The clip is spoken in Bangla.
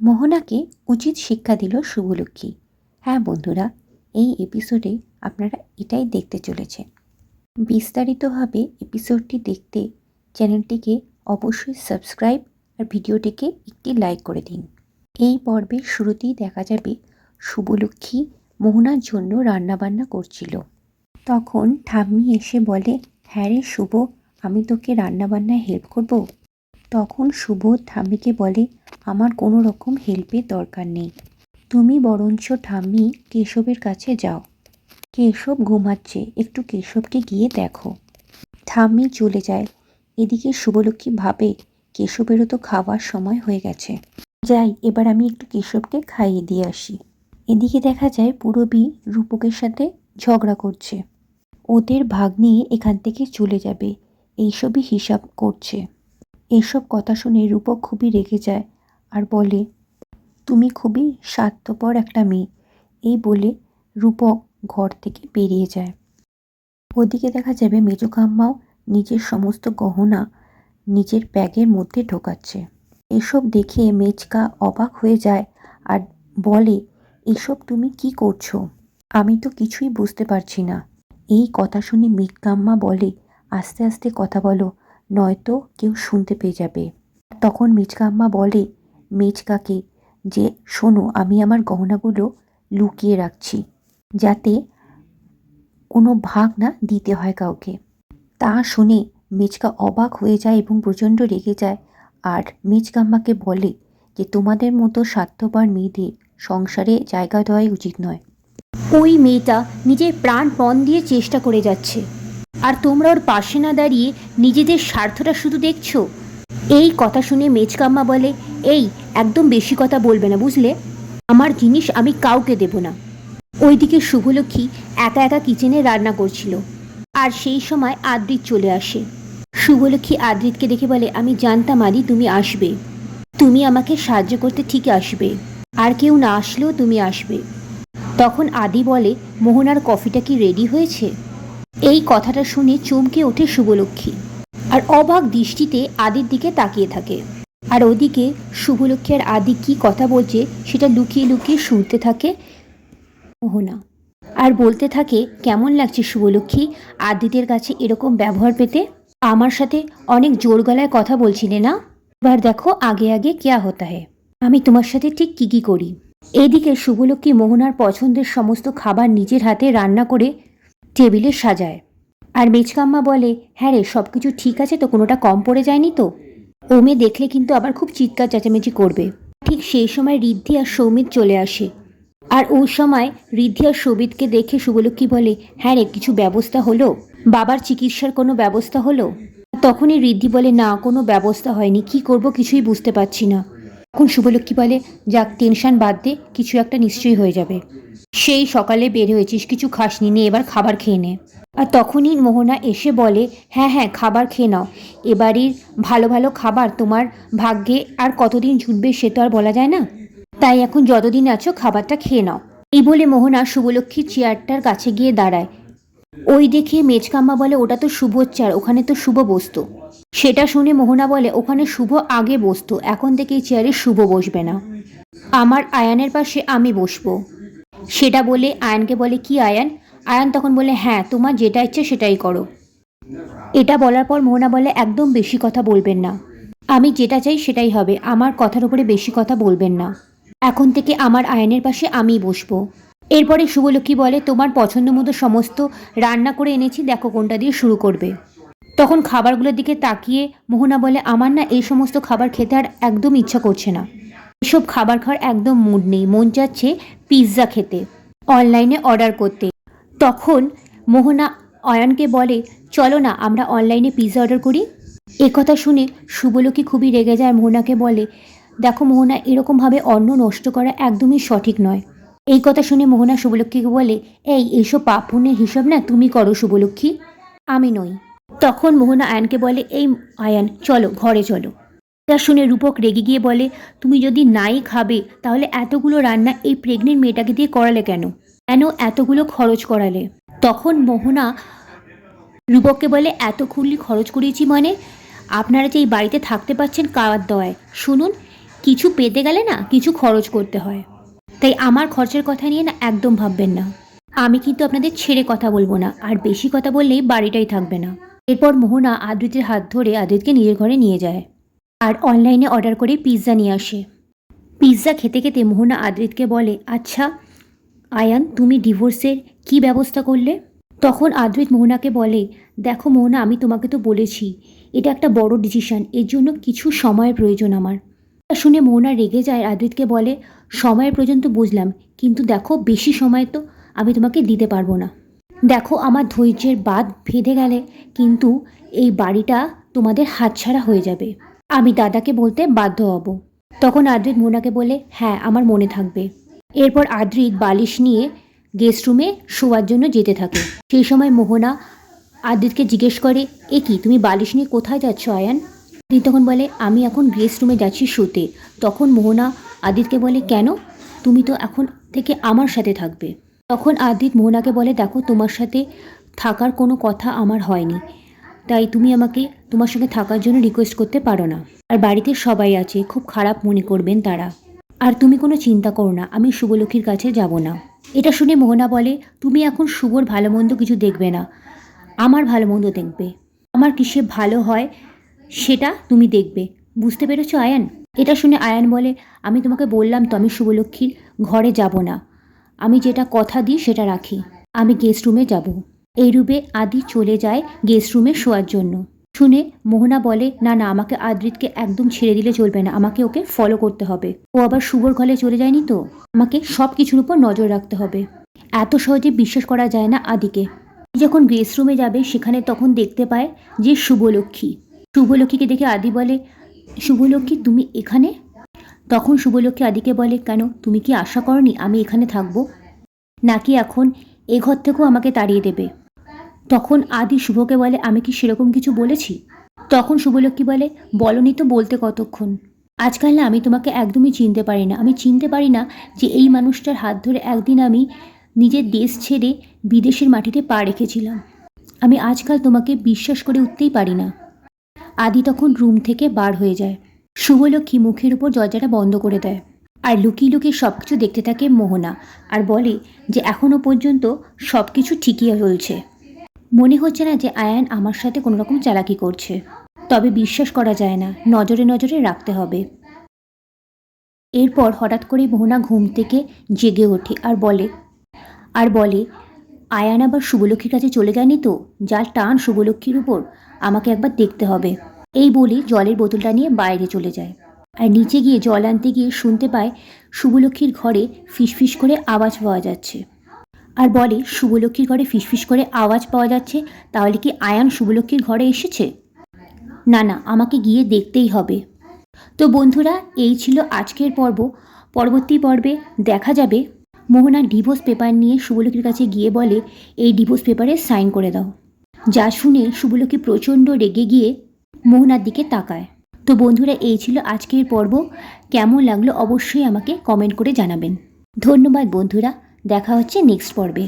মোহনাকে উচিত শিক্ষা দিল শুভলক্ষ্মী। হ্যাঁ বন্ধুরা, এই এপিসোডে আপনারা এটাই দেখতে চলেছেন। বিস্তারিতভাবে এপিসোডটি দেখতে চ্যানেলটিকে অবশ্যই সাবস্ক্রাইব আর ভিডিওটিকে একটি লাইক করে দিন। এই পর্বের শুরুতেই দেখা যাবে শুভলক্ষ্মী মোহনার জন্য রান্নাবান্না করছিল। তখন ঠাম্মি এসে বলে, হ্যাঁ রে শুভ, আমি তোকে রান্নাবান্নায় হেল্প করব। তখন শুভ ঠাম্মিকে বলে, আমার কোনো রকম হেল্পের দরকার নেই, তুমি বরঞ্চ ঠাম্মি কেশবের কাছে যাও। কেশব ঘুমাচ্ছে, একটু কেশবকে গিয়ে দেখো। ঠাম্মি চলে যায়। এদিকে শুভলক্ষ্মী ভাবে, কেশবেরও তো খাওয়ার সময় হয়ে গেছে, যাই এবার আমি একটু কেশবকে খাইয়ে দিয়ে আসি। এদিকে দেখা যায় পূরবী রূপকের সাথে ঝগড়া করছে, ওদের ভাগ নিয়ে এখান থেকে চলে যাবে এইসবই হিসাব করছে। এসব কথা শুনে রূপক খুবই রেগে যায় আর বলে, তুমি খুবই স্বার্থপর একটা মেয়ে। এই বলে রূপক ঘর থেকে বেরিয়ে যায়। ওদিকে দেখা যাবে মেজকাম্মাও নিজের সমস্ত গহনা নিজের ব্যাগের মধ্যে ঢোকাচ্ছে। এসব দেখে মেজকা অবাক হয়ে যায় আর বলে, এসব তুমি কি করছো? আমি তো কিছুই বুঝতে পারছি না। এই কথা শুনে মেজকাম্মা বলে, আস্তে আস্তে কথা বলো, নয়তো কেউ শুনতে পেয়ে যাবে। তখন মেজকাম্মা বলে মেজকাকে যে, শোনো, আমি আমার গহনাগুলো লুকিয়ে রাখছি, যাতে কোনো ভাগ না দিতে হয় কাউকে। তা শুনে মেজকা অবাক হয়ে যায় এবং প্রচণ্ড রেগে যায় আর মেজকাম্মাকে বলে যে, তোমাদের মতো স্বার্থপর মেয়েদের সংসারে জায়গা দেওয়াই উচিত নয়। ওই মেয়েটা নিজের প্রাণপণ দিয়ে চেষ্টা করে যাচ্ছে, আর তোমরা ওর পাশে না দাঁড়িয়ে নিজেদের স্বার্থটা শুধু দেখছো। এই কথা শুনে মেজকাম্মা বলে, এই একদম বেশি কথা বলবে না, বুঝলে? আমার জিনিস আমি কাউকে দেব না। ওইদিকে শুভলক্ষ্মী একা একা কিচেনে রান্না করছিল, আর সেই সময় আদ্রিত চলে আসে। শুভলক্ষ্মী আদ্রিতকে দেখে বলে, আমি জানতাম আদি তুমি আসবে, তুমি আমাকে সাহায্য করতে ঠিক আসবে, আর কেউ না আসলেও তুমি আসবে। তখন আদি বলে, মোহনার কফিটা কি রেডি হয়েছে? এই কথাটা শুনে চমকে ওঠে শুভলক্ষ্মী আর অবাক দৃষ্টিতে আদির দিকে তাকিয়ে থাকে। আর ওদিকে শুভলক্ষ্মী আর আদি কি কথা বলছে সেটা লুকিয়ে লুকিয়ে শুনতে থাকে মোহনা, আর বলতে থাকে, কেমন লাগছে শুভলক্ষ্মী আদিতের কাছে এরকম ব্যবহার পেতে? আমার সাথে অনেক জোর গলায় কথা বলছিলে না, এবার দেখো আগে আগে কেয়া হতা হ্যায়, আমি তোমার সাথে ঠিক কি কি করি। এদিকে শুভলক্ষ্মী মোহনার পছন্দের সমস্ত খাবার নিজের হাতে রান্না করে টেবিলে সাজায়। আর মেজকাম্মা বলে, হ্যাঁ রে, সব কিছু ঠিক আছে তো, কোনোটা কম পড়ে যায়নি তো? ও মেয়ে দেখলে কিন্তু আবার খুব চিৎকার চেঁচামেচি করবে। ঠিক সেই সময় ঋদ্ধি আর সৌমিত চলে আসে, আর ওই সময় ঋদ্ধি আর সৌমিতকে দেখে শুভলক্ষ্মী বলে, হ্যাঁ রে, কিছু ব্যবস্থা হলো? বাবার চিকিৎসার কোনো ব্যবস্থা হলো? তখনই ঋদ্ধি বলে, না, কোনো ব্যবস্থা হয়নি, কি করব কিছুই বুঝতে পারছি না। তখন শুভলক্ষ্মী বলে, যাক, টেনশন বাদ দে, কিছু একটা নিশ্চয়ই হয়ে যাবে। সেই সকালে বের হয়েছিস, কিছু খাসনি, নে এবার খাবার খেয়ে নে। আর তখনই মোহনা এসে বলে, হ্যাঁ হ্যাঁ, খাবার খেয়ে নাও, এবারই ভালো ভালো খাবার তোমার ভাগ্যে আর কতদিন জুটবে সে তো আর বলা যায় না, তাই এখন যতদিন আছো খাবারটা খেয়ে নাও। এই বলে মোহনা শুভলক্ষ্মীর চেয়ারটার কাছে গিয়ে দাঁড়ায়। ওই দেখে মেজকাম্মা বলে, ওটা তো শুভর চেয়ার, ওখানে তো শুভ বসতো। সেটা শুনে মোহনা বলে, ওখানে শুভ আগে বসতো, এখন থেকে এই চেয়ারে শুভ বসবে না, আমার আয়ানের পাশে আমি বসবো। সেটা বলে আয়ানকে বলে, কি আয়ান? আয়ান তখন বলে, হ্যাঁ, তোমার যেটা ইচ্ছে সেটাই করো। এটা বলার পর মোহনা বলে, একদম বেশি কথা বলবেন না, আমি যেটা চাই সেটাই হবে, আমার কথার উপরে বেশি কথা বলবেন না, এখন থেকে আমার আয়ানের পাশে আমিই বসবো। এরপরে শুভলক্ষ্মী বলে, তোমার পছন্দ মতো সমস্ত রান্না করে এনেছি, দেখো কোনটা দিয়ে শুরু করবে। তখন খাবারগুলোর দিকে তাকিয়ে মোহনা বলে, আমার না এই সমস্ত খাবার খেতে আর একদম ইচ্ছা করছে না, এসব খাবার খাওয়ার একদম মুড নেই, মন যাচ্ছে পিৎজা খেতে, অনলাইনে অর্ডার করতে। তখন মোহনা অয়নকে বলে, চলো না আমরা অনলাইনে পিৎজা অর্ডার করি। একথা শুনে শুভলক্ষ্মী খুবই রেগে যায়, মোহনাকে বলে, দেখো মোহনা, এরকমভাবে অন্ন নষ্ট করা একদমই সঠিক নয়। এই কথা শুনে মোহনা শুভলক্ষ্মীকে বলে, এইসব পাপ পুণ্যের হিসাব না তুমি করো শুভলক্ষ্মী, আমি নই। তখন মোহনা আয়ানকে বলে, এই আয়ান, চলো ঘরে চলো। তা শুনে রূপক রেগে গিয়ে বলে, তুমি যদি নাই খাবে তাহলে এতগুলো রান্না এই প্রেগনেন্ট মেয়েটাকে দিয়ে করালে কেন এতগুলো খরচ করালে? তখন মোহনা রূপককে বলে, এত খুল্লি খরচ করিয়েছি মানে? আপনারা যে এই বাড়িতে থাকতে পাচ্ছেন কার দয়ায়, শুনুন, কিছু পেতে গেলে না কিছু খরচ করতে হয়, তাই আমার খরচের কথা নিয়ে না একদম ভাববেন না। আমি কিন্তু আপনাদের ছেড়ে কথা বলবো না, আর বেশি কথা বললেই বাড়িটাই থাকবে না। এরপর মোহনা আদ্রিতের হাত ধরে আদ্রিতকে নিজের ঘরে নিয়ে যায় আর অনলাইনে অর্ডার করে পিৎজা নিয়ে আসে। পিৎজা খেতে খেতে মোহনা আদ্রিতকে বলে, আচ্ছা আয়ান, তুমি ডিভোর্সের কি ব্যবস্থা করলে? তখন আদ্রিত মোহনাকে বলে, দেখো মোহনা, আমি তোমাকে তো বলেছি এটা একটা বড় ডিসিশন, এর জন্য কিছু সময়ের প্রয়োজন আমার। তা শুনে মোহনা রেগে যায়, আদ্রিতকে বলে, সময়ের প্রয়োজন তো বুঝলাম, কিন্তু দেখো বেশি সময় তো আমি তোমাকে দিতে পারবো না। দেখো আমার ধৈর্যের বাঁধ বেঁধে গেলে কিন্তু এই বাড়িটা তোমাদের হাতছাড়া হয়ে যাবে, আমি দাদাকে বলতে বাধ্য হব। তখন আদ্রিত মোহনাকে বলে, হ্যাঁ আমার মনে থাকবে। এরপর আদ্রিত বালিশ নিয়ে গেস্ট রুমে শোয়ার জন্য যেতে থাকে। সেই সময় মোহনা আদ্রিতকে জিজ্ঞেস করে, এ কি, তুমি বালিশ নিয়ে কোথায় যাচ্ছ আয়ান? আদিত তখন বলে, আমি এখন গেস্ট রুমে যাচ্ছি শুতে। তখন মোহনা আদিতকে বলে, কেন? তুমি তো এখন থেকে আমার সাথে থাকবে। তখন আদিত মোহনাকে বলে, দেখো তোমার সাথে থাকার কোনো কথা আমার হয়নি, তাই তুমি আমাকে তোমার সঙ্গে থাকার জন্য রিকোয়েস্ট করতে পারো না। আর বাড়িতে সবাই আছে, খুব খারাপ মনে করবেন তারা। আর তুমি কোনো চিন্তা করো না, আমি শুভলক্ষ্মীর কাছে যাব না। এটা শুনে মোহনা বলে, তুমি এখন শুভর ভালো মন্দ কিছু দেখবে না, আমার ভালো মন্দ দেখবে। আমার কিসে ভালো হয় সেটা তুমি দেখবে, বুঝতে পেরেছো আয়ান? এটা শুনে আয়ান বলে, আমি তোমাকে বললাম তো আমি শুভলক্ষ্মীর ঘরে যাব না, আমি যেটা কথা দিই সেটা রাখি, আমি গেস্ট রুমে যাব। এই রূপে আদি চলে যায় গেস্ট রুমে শোয়ার জন্য। শুনে মোহনা বলে, না না, আমাকে আদ্রিতকে একদম ছেড়ে দিলে চলবে না, আমাকে ওকে ফলো করতে হবে, ও আবার শুভর ঘরে চলে যায়নি তো, আমাকে সব কিছুর উপর নজর রাখতে হবে। এত সহজে বিশ্বাস করা যায় না আদিকে। যখন গেস্ট রুমে যাবে সেখানে তখন দেখতে পায় যে শুভলক্ষ্মী। শুভলক্ষ্মীকে দেখে আদি বলে, শুভলক্ষ্মী তুমি এখানে? তখন শুভলক্ষ্মী আদিকে বলে, কেন, তুমি কি আশা করনি আমি এখানে থাকবো, নাকি এখন এ ঘর থেকেও আমাকে তাড়িয়ে দেবে? তখন আদি শুভকে বলে, আমি কি সেরকম কিছু বলেছি? তখন শুভলক্ষ্মী বলে, বলনি তো বলতে কতক্ষণ, আজকাল না আমি তোমাকে একদমই চিনতে পারি না, আমি চিনতে পারি না যে এই মানুষটার হাত ধরে একদিন আমি নিজের দেশ ছেড়ে বিদেশের মাটিতে পা রেখেছিলাম, আমি আজকাল তোমাকে বিশ্বাস করে উঠতেই পারি না। আদি তখন রুম থেকে বার হয়ে যায়। শুভলক্ষ্মী মুখের উপর দরজাটা বন্ধ করে দেয় আর লুকিয়ে লুকিয়ে সব কিছু দেখতে থাকে মোহনা, আর বলে যে এখনও পর্যন্ত সব কিছু ঠিকই চলছে, মনে হচ্ছে না যে আয়ান আমার সাথে কোনো রকম চালাকি করছে, তবে বিশ্বাস করা যায় না, নজরে নজরে রাখতে হবে। এরপর হঠাৎ করে মোহনা ঘুম থেকে জেগে ওঠে আর বলে আয়ান আবার শুভলক্ষ্মীর কাছে চলে যায়নি তো, যার টান শুভলক্ষ্মীর উপর, আমাকে একবার দেখতে হবে। এই বলে জলের বোতলটা নিয়ে বাইরে চলে যায় আর নিচে গিয়ে জল আনতে গিয়ে শুনতে পায় শুভলক্ষ্মীর ঘরে ফিসফিস করে আওয়াজ পাওয়া যাচ্ছে, আর বলে শুভলক্ষ্মীর ঘরে ফিসফিস করে আওয়াজ পাওয়া যাচ্ছে, তাহলে কি আয়ান শুভলক্ষ্মীর ঘরে এসেছে? না না, আমাকে গিয়ে দেখতেই হবে। তো বন্ধুরা, এই ছিল আজকের পর্ব। পরবর্তী পর্বে দেখা যাবে মোহনা ডিভোর্স পেপার নিয়ে শুভলক্ষ্মীর কাছে গিয়ে বলে, এই ডিভোর্স পেপারে সাইন করে দাও। যা শুনে শুভলক্ষ্মী প্রচণ্ড রেগে গিয়ে মোহনার দিকে তাকায়। তো বন্ধুরা, এই ছিল আজকের পর্ব। কেমন লাগলো অবশ্যই আমাকে কমেন্ট করে জানাবেন। ধন্যবাদ বন্ধুরা, দেখা হচ্ছে নেক্সট পর্বে।